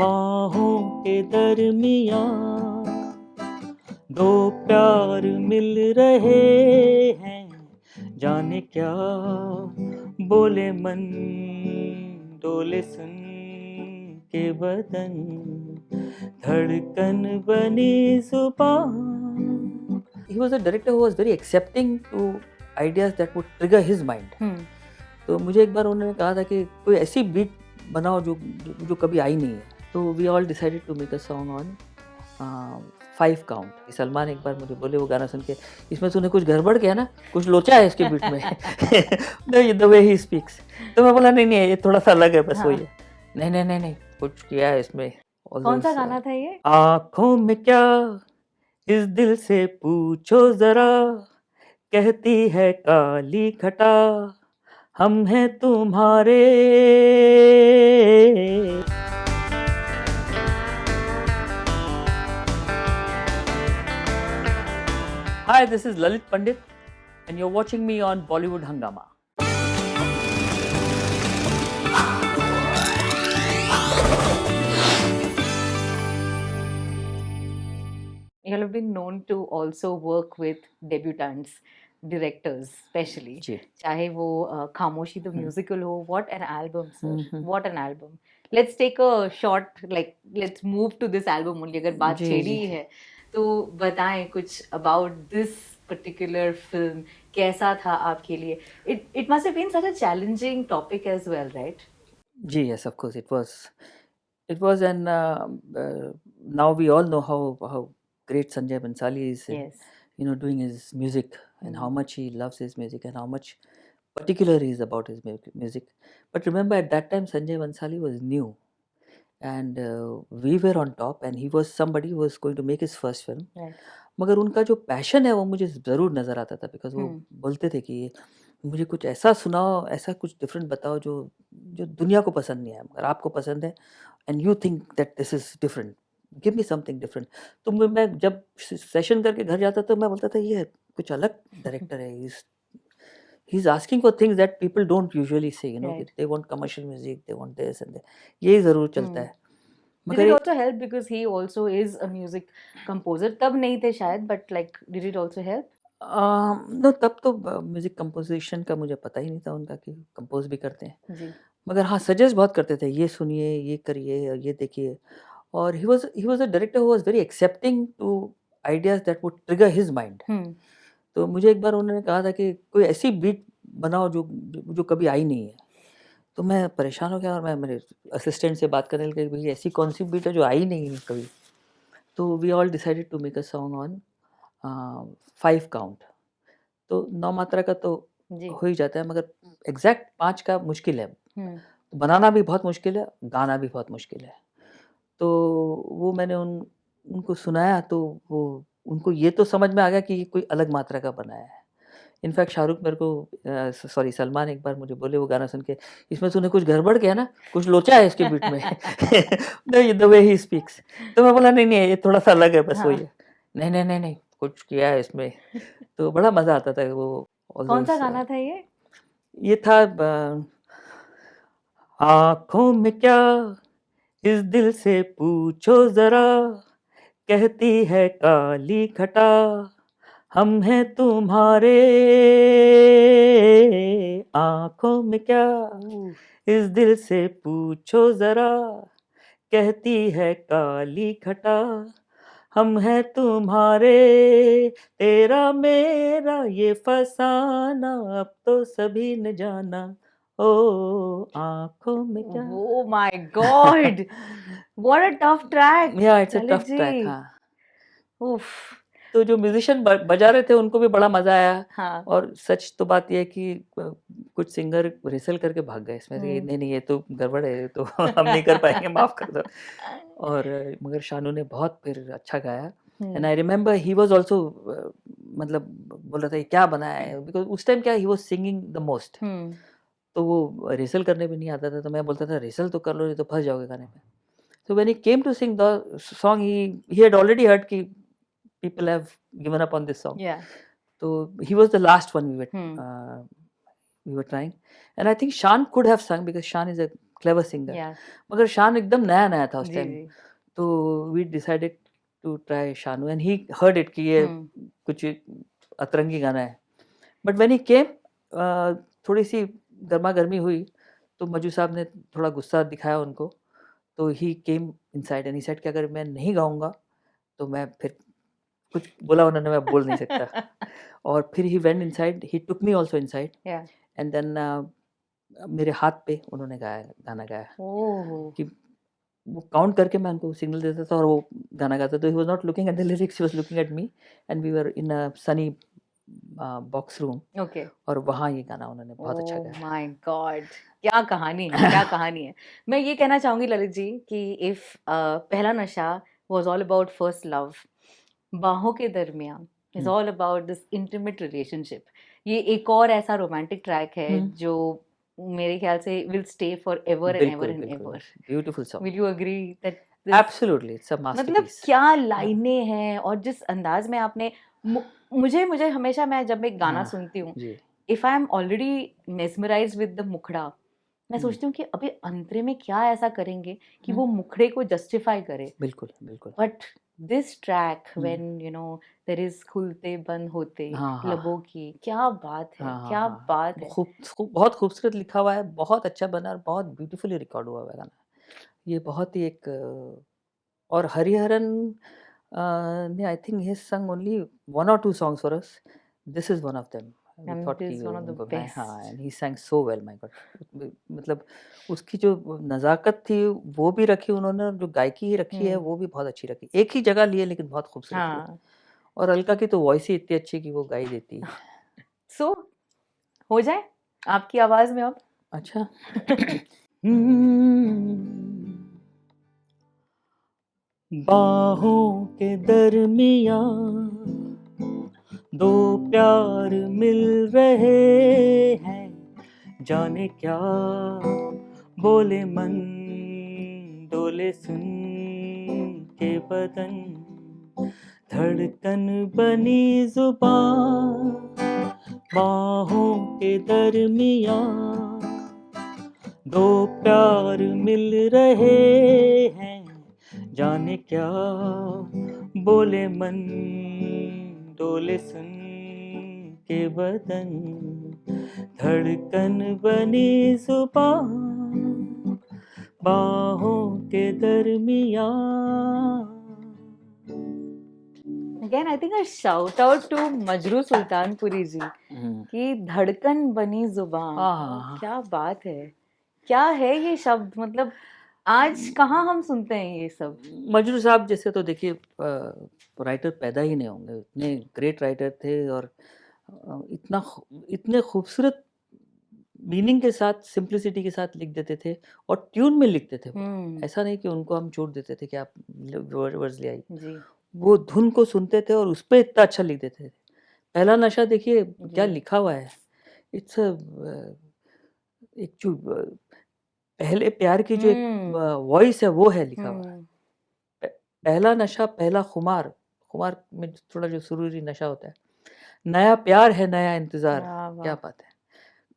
बाहों के दरमियां दो प्यार मिल रहे हैं, जाने क्या बोले मन, डोले सुन के बदन, धड़कन बनी जुबान. He was a director who was very accepting to ideas that would trigger his mind. तो मुझे एक बार उन्होंने कहा था कि कोई ऐसी बीट बनाओ जो जो, जो कभी आई नहीं है. तो we all decided to make a song on 5 count. Salman एक बार मुझे बोले वो गाना सुन के, इसमें तूने कुछ गड़बड़ किया ना, कुछ लोचा है इसके बीट में. The way he speaks. तो मैं बोला नहीं ये थोड़ा सा अलग है, बस वही है. नहीं कुछ किया है इसमें. कौन सा गाना था ये? आँखों में क्या इस दिल से पूछो जरा, कहती है काली खटा, हम हैं तुम्हारे. Hi, this is Lalit Pandit and you're watching me on Bollywood Hangama. You have been known to also work with debutants, directors especially. जी. चाहे वो खामोशी the musical हो, what an album, sir. Mhm. What an album. Let's take a short, like let's move to this album only. अगर बात जी, छेड़ी जी. है तो बताएं कुछ about this particular film. कैसा था आपके लिए? It must have been such a challenging topic as well, right? Ji, yes, of course it was. It was, and now we all know how great Sanjay Bansali is. Yes. Doing his music and how much he loves his music and how much particular he is about his music. But remember, at that time, Sanjay Bansali was new, and we were on top, and he was somebody who was going to make his first film. Right. मगर उनका जो passion है वो मुझे ज़रूर नज़र आता था, बिकॉज वो बोलते थे कि मुझे कुछ ऐसा सुनाओ, ऐसा कुछ डिफरेंट बताओ जो जो दुनिया को पसंद नहीं है, मगर आपको पसंद है, and you think that this is different, give me something different. तो मैं जब सेशन करके घर जाता तो मैं बोलता था ये कुछ अलग डायरेक्टर है. He is asking for things that people don't usually से, Right. They want commercial music, they want this and ये ज़रूर चलता है. Did it also help because he also is a music composer? तब नहीं थे शायद, but like did it also help? No, तब तो म्यूजिक कंपोजिशन का मुझे पता ही नहीं था उनका कि कंपोज भी करते हैं. जी. मगर हाँ, सजेस्ट बहुत करते थे, ये सुनिए, ये करिए और ये देखिए. और he was a director who was very accepting to ideas that would trigger his mind. तो मुझे एक बार उन्होंने कहा था कि कोई ऐसी बीट बनाओ जो कभी आई नहीं है. तो मैं परेशान हो गया और मैं मेरे असिस्टेंट से बात करने लगे, भाई ऐसी कौन सी बीट है जो आई नहीं है कभी. तो we all decided to make a song on 5 count. तो 9 मात्रा का तो जी. हो ही जाता है, मगर एग्जैक्ट 5 का मुश्किल है. बनाना भी बहुत मुश्किल है, गाना भी बहुत मुश्किल है. तो वो मैंने उनको सुनाया तो वो उनको ये तो समझ में आ गया कि ये कोई अलग मात्रा का बनाया है. इनफैक्ट शाहरुख मेरे को सॉरी सलमान एक बार मुझे बोले वो गाना सुन के, इसमें तूने कुछ गड़बड़ किया ना, कुछ लोचा है इसके बीट में. The way he speaks. तो मैं बोला नहीं ये थोड़ा सा अलग है, बस वही है. नहीं कुछ किया है इसमें. तो बड़ा मजा आता था वो. कौन सा गाना था ये? ये था आँखों में क्या इस दिल से पूछो जरा, कहती है काली खटा, हम हैं तुम्हारे. आँखों में क्या इस दिल से पूछो जरा, कहती है काली खटा, हम हैं तुम्हारे. तेरा मेरा ये फसाना अब तो सभी ने जाना, ओ आँखों में क्या. Oh my God! What a tough track. या इट्स अ ललित टफ जी. ट्रैक. हाँ. Oof. तो जो म्यूजिशियन बजा रहे थे उनको भी बड़ा मजा आया. हाँ. और सच तो बात यह है कि कुछ सिंगर रिहर्सल करके भाग गए इसमें से, नहीं ये तो गड़बड़ है, तो हम नहीं कर पाएंगे, माफ कर दो. और मगर शानू ने बहुत फिर अच्छा गाया. And I remember he was also, मतलब बोल रहा था ये क्या बनाया है, बिकॉज उस टाइम क्या he was singing the most. तो वो रिहर्सल करने भी नहीं आता था, तो मैं बोलता था रिहर्सल तो कर लो, नहीं तो फंस जाओगे गाने में. So when he came to sing the song, he had already heard कि people have given up on this song. Yeah. So he was the last one we were trying, and I think Shan could have sung because Shan is a clever singer, या मगर शान एकदम नया-नया था उस जी, time. जी। तो we decided to try Shanu and he heard it कि ये कुछ अतरंगी गाना है। बट व्हेन ही केम थोड़ी-सी गरमा-गर्मी हुई, तो मज्जू साहब ने थोड़ा गुस्सा दिखाया उनको, तो he came inside and he said कि अगर मैं नहीं गाऊँगा, तो मैं फिर कुछ बोला उन्होंने, मैं बोल नहीं सकता। और फिर ही वेंट इनसाइड, ही टूक मी आल्सो इनसाइड या एंड देन मेरे हाथ पे उन्होंने गाना गाया ओह! कि वो काउंट करके मैं उनको सिग्नल देता था और वो गाना गाता था। He was not looking at the lyrics, he was looking at me and we were in a sunny box room okay. और वहाँ ये गाना उन्होंने बहुत अच्छा ओह गाया। My god! क्या कहानी है, क्या कहानी है। मैं ये कहना चाहूँगी ललित जी कि इफ पहला नशा was all about first love, बाहों के दरमियाँ इज़ हुँ, all about this intimate relationship. ये एक और ऐसा रोमांटिक ट्रैक है हुँ। जो मेरे ख्याल से will stay for ever and ever बिल्कुल, एंड बिल्कुल। Ever. Beautiful song. Will you agree that this absolutely, it's a मतलब मास्टरपीस। क्या हाँ, लाइनें हैं और जिस अंदाज में आपने मुझे हमेशा मैं जब एक गाना हाँ, सुनती हूँ, जी। If I am already mesmerised with the मुखड़ा, मैं हुँ, सोचती हूँ कि अभी अंतरे में क्या ऐसा करेंगे कि हुँ। वो मुखड़े को जस्टिफाई करे। बिल्कुल, बिल्कुल। बट दिस ट्रैक हुँ। When you know there is खुलते बंद होते हाँ, हाँ, लबों की, क्या बात है, हाँ, हाँ, क्या हाँ। बात है। बहुत खूबसूरत लिखा हुआ है, बहुत अच्छा बना और बहुत ब्यूटीफुली रिकॉर्ड हुआ हुआ है गाना। ये बहुत ही एक और हरिहरन ने I think he sang only 1 or 2 songs for us. This is one of them. We and thought this कि इज वन ऑफ द उनको गाएँ, हाँ, best. And he sang so well my God. मतलब उसकी जो नज़ाकत थी वो भी रखी उन्होंने और जो गायकी ही रखी है वो भी बहुत अच्छी रखी। एक ही जगह ली है लेकिन बहुत खूबसूरत ली है। हाँ। और अलका की तो वॉइस ही इतनी अच्छी है कि वो गा ही देती है। सो हो जाए आपकी आवाज में अब। अच्छा। हम्म, बाहों के दरमियाँ दो प्यार मिल रहे हैं, जाने क्या बोले मन, डोले सुन के बदन, धड़कन बनी जुबान, बाहों के दरमियाँ दो प्यार मिल रहे हैं, जाने क्या बोले मन, डोले सुन के बदन, धड़कन बनी जुबान, बाहों के दरमियाँ। Again I think a shout out to Majrooh Sultanpuri ji कि धड़कन बनी जुबान। हाँ, क्या बात है, क्या है ये शब्द, मतलब आज कहाँ हम सुनते हैं ये सब। मजरू साहब जैसे तो देखिए राइटर पैदा ही नहीं होंगे, इतने ग्रेट राइटर थे और इतने खूबसूरत मीनिंग के साथ, सिंप्लिसिटी के साथ लिख देते थे और ट्यून में लिखते थे वो। ऐसा नहीं कि उनको हम छोड़ देते थे कि आप वर्ड्स ले आइए। जी वो धुन को सुनते थे और उस पे इतना अच्छा लिख देते थे। पहला नशा देखिए क्या जी लिखा हुआ है। इट्स अ एक जो पहले प्यार की जो एक वॉइस है वो है लिखा हुआ। हम्म प पहला नशा पहला खुमार, खुमार में थोड़ा जो सुरूरी नशा होता है। नया प्यार है नया इंतज़ार, वाह क्या वाह। बात है।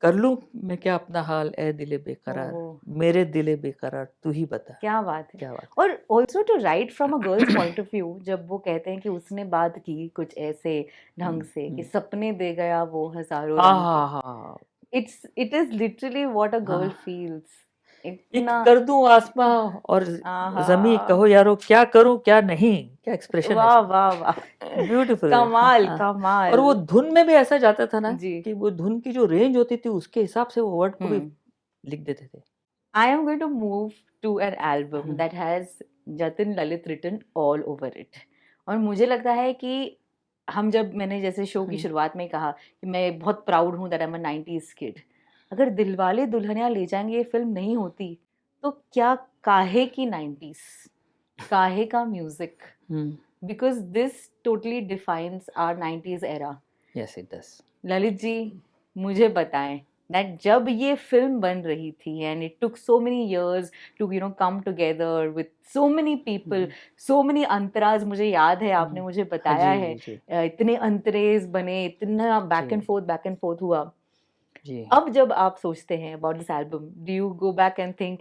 कर लूँ मैं क्या अपना हाल ए दिले बेकरार, ओह मेरे दिले बेकरार तू ही बता, क्या बात है। क्या बात है। और also to write from a girls point of view, जब वो कहते हैं कि उसने बात की कुछ ऐसे ढंग हुँ, से कि हुँ। सपने दे गया वो हजारों हाँ, रंग के। हाँ, हाँ, it is literally what a girl हाँ। फील्स। एक इतना कर दूँ आसमाँ और आहा, ज़मीं कहो यारो क्या करूँ क्या नहीं, क्या एक्सप्रेशन है वाह इसमें। वाह वाह। ब्यूटीफुल है। हाँ, कमाल हाँ। और कमाल। वो धुन में भी ऐसा जाता था ना जी कि वो धुन की जो रेंज होती थी उसके हिसाब से वो वर्ड को भी हम्म। लिख देते थे। I am going to move to an album hmm, that has Jatin Lalit written all over it. और मुझे लगता है कि हम जब मैंने जैसे शो की हुँ। शुरुआत में कहा कि मैं बहुत प्राउड हूँ that I am a 90s kid, अगर दिलवाले दुल्हनिया ले जाएंगे ये फिल्म नहीं होती तो क्या, काहे की 90s, काहे का म्यूजिक, हुँ। Because this totally defies our 90s era. Yes it does. Lalit ji मुझे बताएं दैट जब ये फिल्म बन रही थी and it took so many years to you know come together with so many people, so many अंतराज, मुझे याद है आपने मुझे हाँ बताया जी, है, जी, जी। इतने अंतरेज बने, इतना जी, बैक एंड फोर्थ हुआ। जी। अब जब आप सोचते हैं about this album, do you go back and think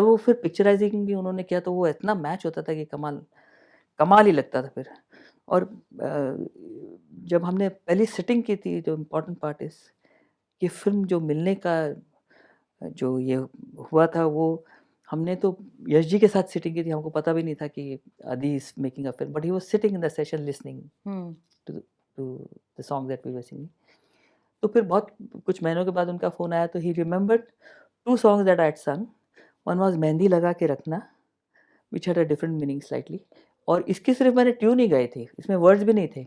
और वो फिर पिक्चराइजिंग भी उन्होंने किया तो वो इतना मैच होता था कि कमाल ही लगता था फिर। और जब हमने पहली सिटिंग की थी, जो इम्पोर्टेंट पार्ट इज़ कि फ़िल्म जो मिलने का जो ये हुआ था, वो हमने तो यश जी के साथ सिटिंग की थी, हमको पता भी नहीं था कि Adi is making a film, but he was sitting in the session listening to to the song that we were singing. तो फिर बहुत कुछ महीनों के बाद उनका फ़ोन आया, तो ही remembered 2 songs that I had sung. One was mehndi लगा के रखना, which had a different meaning slightly, और इसकी सिर्फ मैंने ट्यून ही गाई थी, इसमें वर्ड्स भी नहीं थे।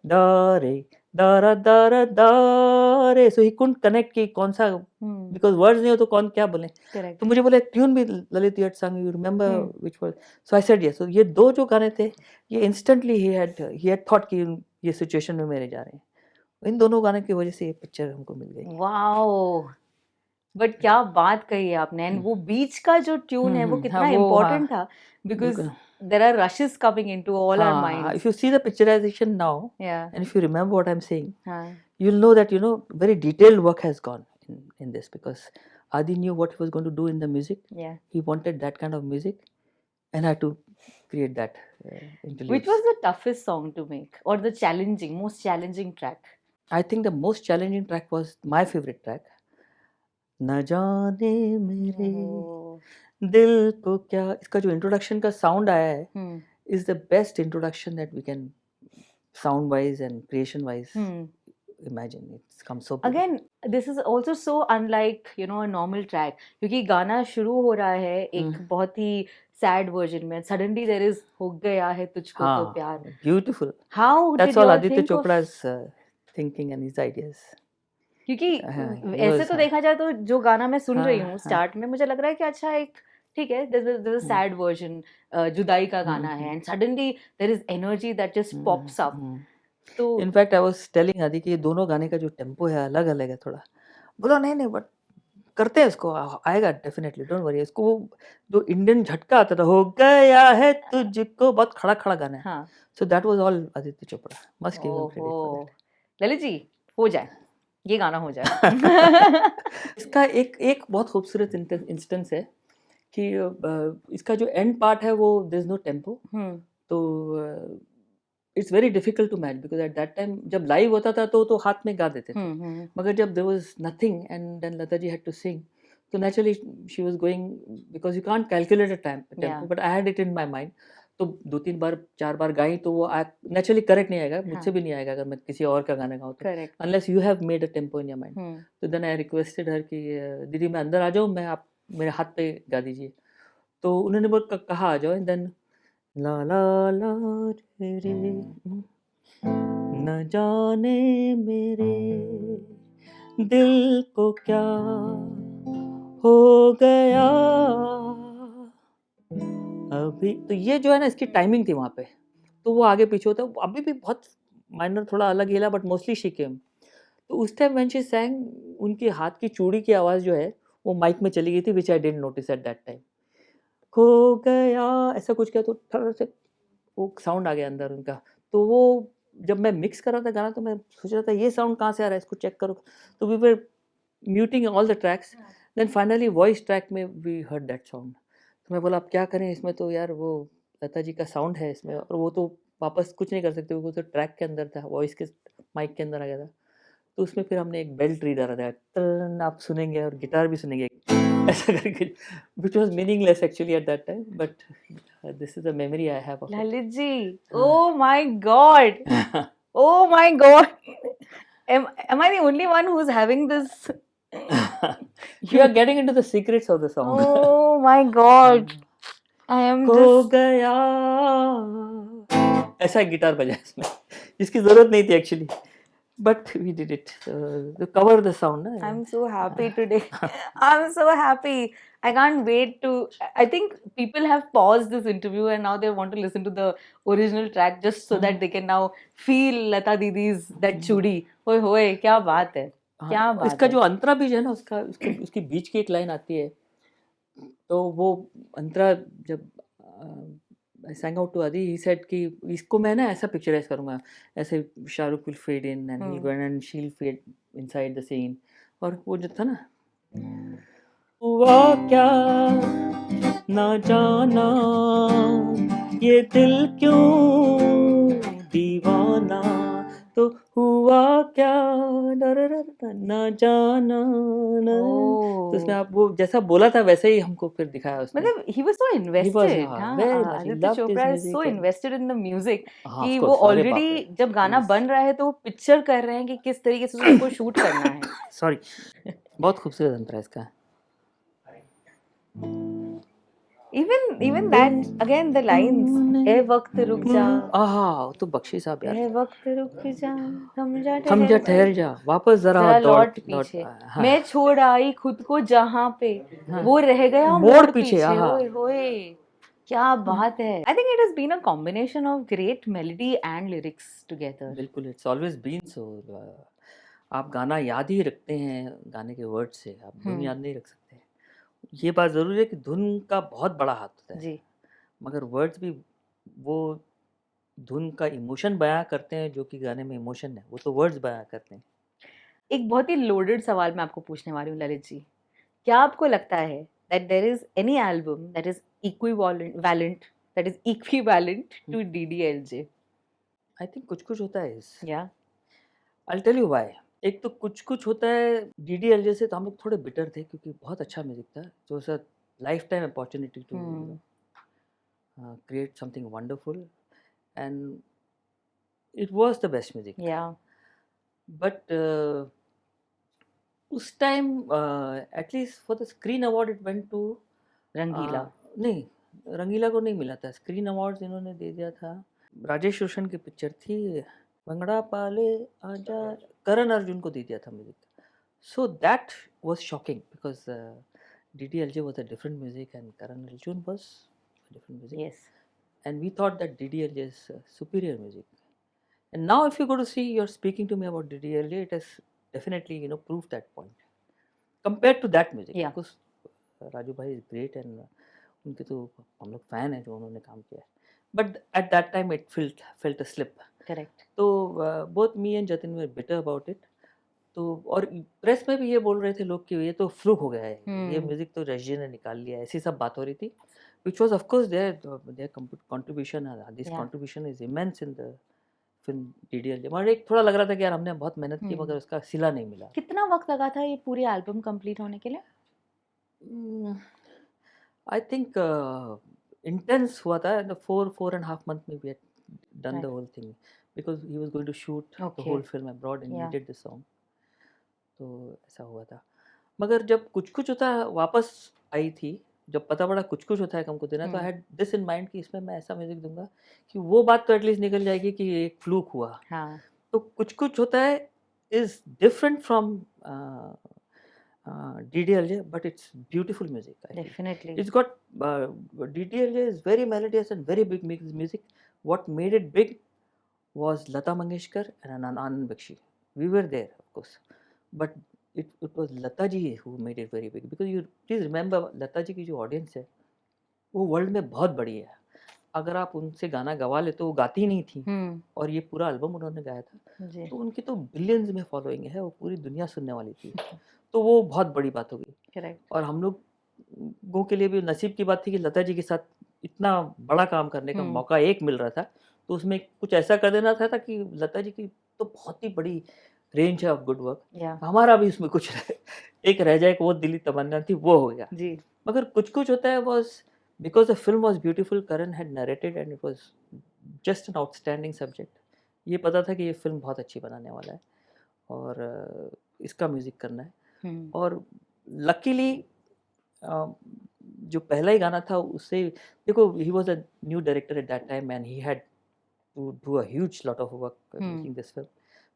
दा रे दा रा दा रा दा रे, सो ही कुडंट कनेक्ट कि कौन सा, बिकॉज़ वर्ड्स नहीं हो तो कौन क्या बोले। करेक्ट। तो मुझे बोले ट्यून भी ललित यू हैड सung, you remember which was? So I said yes. So ये 2 जो गाने थे, ये instantly he had thought कि ये सिचुएशन में मेरे जा रहे हैं। इन दोनों गाने की वजह से ये पिक्चर हमको मिल गई। वाओ! बट क्या बात कही है आपने। एंड वो बीच का जो ट्यून है वो हाँ, कितना वो इम्पोर्टेंट हाँ, था, बिकॉज़ बिल्कुल। There are rushes coming into all our हाँ, minds. if you see the picturization now, या and if you remember what I'm saying, हाँ, you'll know that, very detailed work has gone in this, because Adi knew what he was going to do in the music. या He wanted that kind of music, and I had to create that which interludes. Was the toughest song to make और the challenging most challenging track? I think the most challenging track was my favorite track. न जाने मेरे ओह दिल को क्या, इसका जो introduction का साउंड आया है हम्म is the best introduction that we can, sound wise and creation wise, imagine. It's come so beautiful. Again this is also so unlike a normal track, क्योंकि गाना शुरू हो रहा है एक बहुत ही सैड वर्जन में, सडनली देयर इज हो गया है तुझको तो प्यार। Beautiful. How That's did all you Aditya think of? Chopra's thinking and his ideas. क्योंकि He ऐसे was, तो देखा जाए तो जो गाना मैं सुन रही हूँ हाँ, स्टार्ट में, मुझे लग रहा है कि अच्छा एक ठीक है, दिस इज सैड वर्जन, जुदाई का गाना है, and suddenly there is energy that just pops up. तो In fact, I was telling Adi कि ये दोनों गाने का जो टेम्पो है अलग अलग है थोड़ा। बोला नहीं नहीं, बट करते हैं इसको, आएगा डेफिनेटली, डोंट वरी। इसको वो जो इंडियन झटका आता था, हो गया है तुझको, बहुत खड़ा खड़ा गाना है। हाँ, so that was all Aditya Chopra, must give him credit for ओहो ललित जी, हो जाए, ये गाना हो जाए। दैट। इसका एक एक बहुत खूबसूरत इंस्टेंस है कि इसका जो एंड पार्ट है वो देयर इज नो टेम्पो, तो it's very difficult to match, because at that time जब लाइव होता था तो हाथ में गा देते थे, मगर जब there was nothing and then Lata ji had to sing, तो naturally she was going, because you can't calculate a tempo, but I had it in my mind. तो 2-3 बार 4 बार गाई तो वो नेचुरली करेक्ट नहीं आएगा, मुझसे भी नहीं आएगा अगर मैं किसी और का गाना गाऊँ तो, correct. Unless you have made a tempo in your mind. तो देन आई रिक्वेस्टेड हर कि दीदी मैं अंदर आ जाऊँ, मैं आप मेरे हाथ पे गा दीजिए। तो उन्होंने कहा आ जाओ, एंड देन ला ला ला रे रे, न जाने मेरे दिल को क्या हो गया अभी। तो ये जो है ना, इसकी टाइमिंग थी वहाँ पे, तो वो आगे पीछे होता है। अभी भी बहुत माइनर थोड़ा अलग हिला, बट मोस्टली शी केम। तो उस टाइम व्हेन शी sang, उनके हाथ की चूड़ी की आवाज़ जो है वो माइक में चली गई थी, which I didn't notice at that time. खो गया ऐसा कुछ किया तो थोड़ा से वो साउंड आ गया अंदर उनका। तो वो जब मैं मिक्स कर रहा था गाना, तो मैं सोच रहा था ये साउंड कहाँ से आ रहा है, इसको चेक करो। तो we were muting all the tracks, then finally voice track में वी हर्ड दैट साउंड। तो मैं बोला अब क्या करें, इसमें तो यार वो लता जी का साउंड है इसमें, और वो तो वापस कुछ नहीं कर सकते, वो तो ट्रैक के अंदर था, वॉइस के माइक के अंदर आ गया था। तो उसमें फिर हमने एक बेल ट्री डाला था, टन आप सुनेंगे और गिटार भी सुनेंगे ऐसा करके, which was meaningless actually at that time, but this is a memory I have of it. Lalit ji, हाँ। oh my God, oh my God, am I the only one who's having this? You are getting into the secrets of the song. Oh my God, I am खो just. गया ऐसा guitar बजा इसमें, जिसकी जरूरत नहीं थी actually, but we did it to cover the sound ना। I'm so happy today. I'm so happy. I can't wait to. I think people have paused this interview and now they want to listen to the original track just so that they can now feel Lata Didi's that chudi. Hoy hoy, क्या बात है, क्या हाँ, बात इसका है. जो अंतरा बीज है ना, उसकी बीच की एक लाइन आती है, तो वो अंतरा जब आई sang out to Adi, he said कि इसको मैं ना ऐसा पिक्चराइज करूँगा, ऐसे Shahrukh will fade in and he'll go in and she'll fade inside the scene, और वो जो था ना, हुआ क्या ना जाना ये दिल क्यों दीवाना, तो हुआ क्या ना जाना ना। तो उसमें आप वो जैसा बोला था वैसे ही हमको फिर दिखाया उसने। मतलब he was so invested. हाँ, हाँ, very much. He Aditya loved his Chopra is so music and invested in the music हाँ, कि of वो course, अरे बाप ऑलरेडी रे, जब गाना yes. बन रहा है तो वो पिक्चर कर रहे हैं कि किस तरीके से उसको शूट करना है. सॉरी, बहुत खूबसूरत अंतरा इसका। Even that again the lines. ए वक्त रुक जा, आहा, वो तो बख्शी साहब यार, ए वक्त रुक जा, थम जा थम जा ठहर ठहर जा, वापस जरा जरा लौट लौट लौट। पीछे, हाँ, मैं छोड़ आई खुद को जहां पे, हाँ, वो रह गया मोड़ मोड़ पीछे, पीछे. आहा। होए होए, क्या बात है. I think it has been a combination of great melody and lyrics together. बिल्कुल, इट्स ऑलवेज बीन सो। आप गाना याद ही रखते हैं गाने के वर्ड से, आप धुन याद नहीं रख सकते। ये बात ज़रूर है कि धुन का बहुत बड़ा हाथ होता है, जी. मगर वर्ड्स भी वो धुन का इमोशन बयां करते हैं, जो कि गाने में इमोशन है वो तो वर्ड्स बयां करते हैं। एक बहुत ही लोडेड सवाल मैं आपको पूछने वाली हूँ ललित जी. क्या आपको लगता है that there is any album that is equivalent to DDLJ? I think कुछ कुछ होता है। Yeah. I tell you why. एक तो कुछ कुछ होता है, डीडीएलजे से तो हम लोग थोड़े बिटर थे क्योंकि बहुत अच्छा म्यूजिक था, तो sir lifetime opportunity to create something wonderful, and it was the best music. Yeah. But उस time at least for the screen award it went to रंगीला. नहीं, रंगीला को नहीं मिला था। स्क्रीन अवार्ड्स इन्होंने दे दिया था, राजेश रोशन की पिक्चर थी भंगड़ा पाले आजा, करण अर्जुन को दे दिया था music. So that was shocking because DDLJ was a different music and Karan Arjun was different music. Yes. And we thought that DDLJ is superior music. And now if you go to see, you're speaking to me about DDLJ, it has definitely, proved that point. Compared to that music. Yeah. Because Raju Bhai is great and उनके तो हम लोग fan हैं जो उन्होंने काम किया है. But at that time it felt a slip. Correct. तो both me and Jatin were bitter about it. तो और प्रेस में भी ये बोल रहे थे लोग कि ये तो फ्लूक हो गया है, ये म्यूजिक तो रजी ने निकाल लिया, ऐसी सब बात हो रही थी, which was of course their contribution, Adi's contribution is immense in the film DDLJ। मगर एक थोड़ा लग रहा था कि यार हमने बहुत मेहनत की मगर उसका सिला नहीं मिला। कितना वक्त लगा था ये पूरी एल्बम कंप्लीट होने के लिए? I think intense हुआ था, the 4.5 months में we had done the whole thing because he was going to shoot the whole film abroad and he did the song। तो ऐसा हुआ था। मगर जब कुछ कुछ होता वापस आई थी, जब पता पड़ा कुछ कुछ होता है कम को देना, तो आई हम्म, हैड दिस इन माइंड कि इसमें मैं ऐसा म्यूजिक दूंगा कि वो बात तो एटलीस्ट निकल जाएगी कि ये एक फ्लूक हुआ। हाँ, तो कुछ कुछ होता है is different from DDLJ, but it's beautiful music. I feel definitely. it's got DDLJ is very melodious and very big music. What made it big was Lata Mangeshkar and Anand Bakshi. We were there, of course, but it was Lata ji who made it very big, because you please remember Lata ji की जो audience है वो world में बहुत बड़ी है। अगर आप उनसे गाना गवा ले तो वो गाती ही नहीं थी, और ये पूरा एल्बम उन्होंने गाया था, जी, तो उनकी तो बिलियंस में फॉलोइंग है, वो पूरी दुनिया सुनने वाली थी। तो वो बहुत बड़ी बात हो गई। करेक्ट। और हम लोगों के लिए भी नसीब की बात थी कि लता जी के साथ इतना बड़ा काम करने का मौका एक मिल रहा था, तो उसमें कुछ ऐसा कर देना था कि लता जी की तो बहुत ही बड़ी रेंज है ऑफ गुड वर्क, या हमारा भी उसमें कुछ एक रह जाए कि वो दिली तमन्ना थी, वो हो गया। जी, मगर कुछ कुछ होता है was because the film was beautiful, Karan had narrated and it was just an outstanding subject. ये पता था कि ये फिल्म बहुत अच्छी बनाने वाला है और इसका म्यूजिक करना है। और लकीली जो पहला ही गाना था उससे, देखो he was a new director at that time and he had to do a huge lot of work making this film.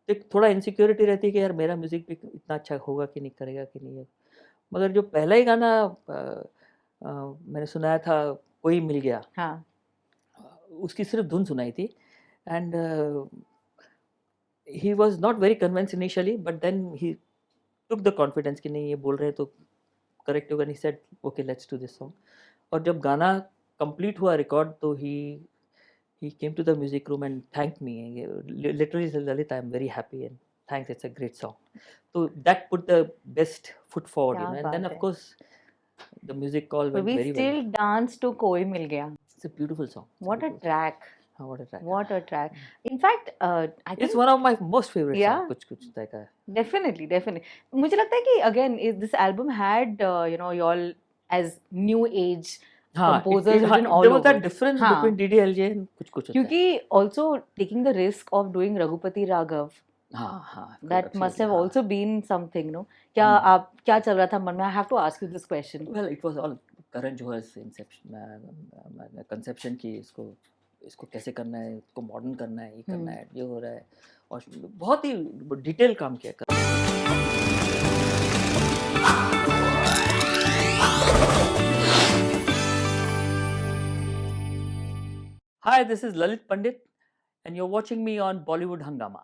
तो एक थोड़ा इनसिक्योरिटी रहती है कि यार मेरा म्यूजिक भी इतना अच्छा होगा कि नहीं, करेगा कि नहीं है। मगर जो पहला ही गाना मैंने सुनाया था, कोई मिल गया, हाँ, उसकी सिर्फ धुन सुनाई थी, and he was not very convince initially, but then he took the confidence कि नहीं ये बोल रहे हैं तो करेक्ट होगा, नहीं said okay let's do this song. और जब गाना कंप्लीट हुआ रिकॉर्ड, तो he came to the music room and thanked me. Literally said, Lalit, I'm very happy and thanks, it's a great song. So that put the best foot forward, क्या and then बात of है। course the music all So went we very well. still dance to कोई मिल गया। It's a beautiful song. It's a What a beautiful song. track! What a track. What a track! In fact, I It's think one of my most favorite Yeah. songs. कुछ कुछ तय का है। definitely, definitely. मुझे लगता है कि again this album had y'all as new age हाँ, composers written all there was over. that difference हाँ, between DDLJ and कुछ कुछ होता है। क्योंकि also taking the risk of doing Raghupati Raghav, हाँ हाँ, that must have absolutely, also been something, no? क्या आप क्या चल रहा था मन में? I have to ask you this question. Well, it was all Karan Johar's conception कि इसको कैसे करना है, इसको मॉडर्न करना है, ये करना है, ये हो रहा है, और बहुत ही डिटेल काम किया करण। Hi, this is Lalit Pandit and you're watching me on Bollywood Hangama.